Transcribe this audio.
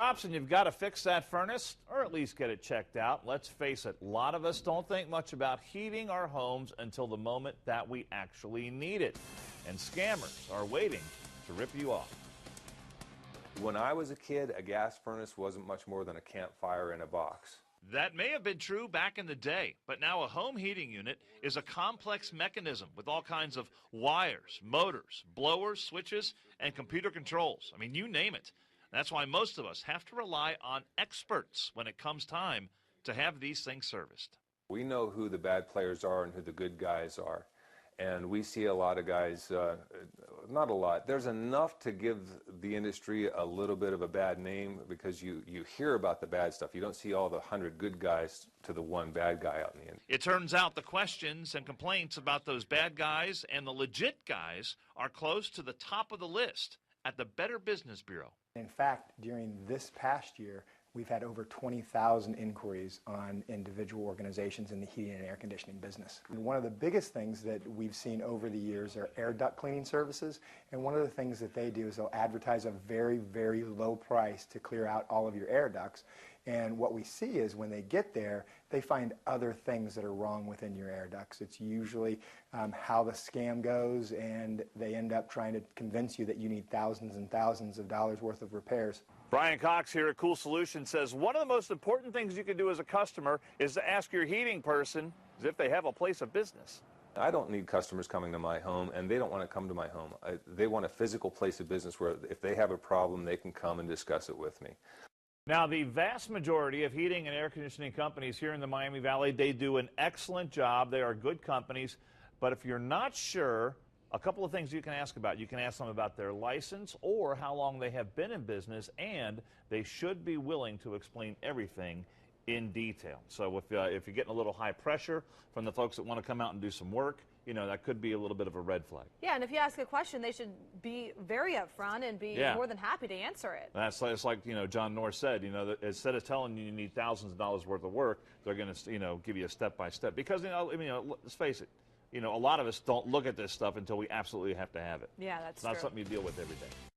And you've got to fix that furnace or at least get it checked out. Let's face it, a lot of us don't think much about heating our homes until the moment that we actually need it. And scammers are waiting to rip you off. When I was a kid, a gas furnace wasn't much more than a campfire in a box. That may have been true back in the day, but now a home heating unit is a complex mechanism with all kinds of wires, motors, blowers, switches, and computer controls. I mean, you name it. That's why most of us have to rely on experts when it comes time to have these things serviced. We know who the bad players are and who the good guys are. And we see a lot of guys, not a lot, there's enough to give the industry a little bit of a bad name because you hear about the bad stuff. You don't see all the 100 good guys to the one bad guy out in the end. It turns out the questions and complaints about those bad guys and the legit guys are close to the top of the list at the Better Business Bureau. In fact, during this past year, we've had over 20,000 inquiries on individual organizations in the heating and air conditioning business. And one of the biggest things that we've seen over the years are air duct cleaning services. And one of the things that they do is they'll advertise a very, very low price to clear out all of your air ducts. And what we see is when they get there, they find other things that are wrong within your air ducts. It's usually how the scam goes, and they end up trying to convince you that you need thousands and thousands of dollars worth of repairs. Brian Cox here at Cool Solutions says one of the most important things you can do as a customer is to ask your heating person if they have a place of business. I don't need customers coming to my home, and they don't want to come to my home. They want a physical place of business where if they have a problem, they can come and discuss it with me. Now, the vast majority of heating and air conditioning companies here in the Miami Valley, they do an excellent job. They are good companies. But if you're not sure, a couple of things you can ask about. You can ask them about their license or how long they have been in business, and they should be willing to explain everything in detail. So if you're getting a little high pressure from the folks that want to come out and do some work, you know, that could be a little bit of a red flag. Yeah, and if you ask a question, they should be very upfront and be more than happy to answer it. It's like, you know, John Norris said, you know, that instead of telling you need thousands of dollars worth of work, they're going to, you know, give you a step-by-step. Because, you know, let's face it, you know, a lot of us don't look at this stuff until we absolutely have to have it. Yeah, that's true. It's not true. something you deal with every day.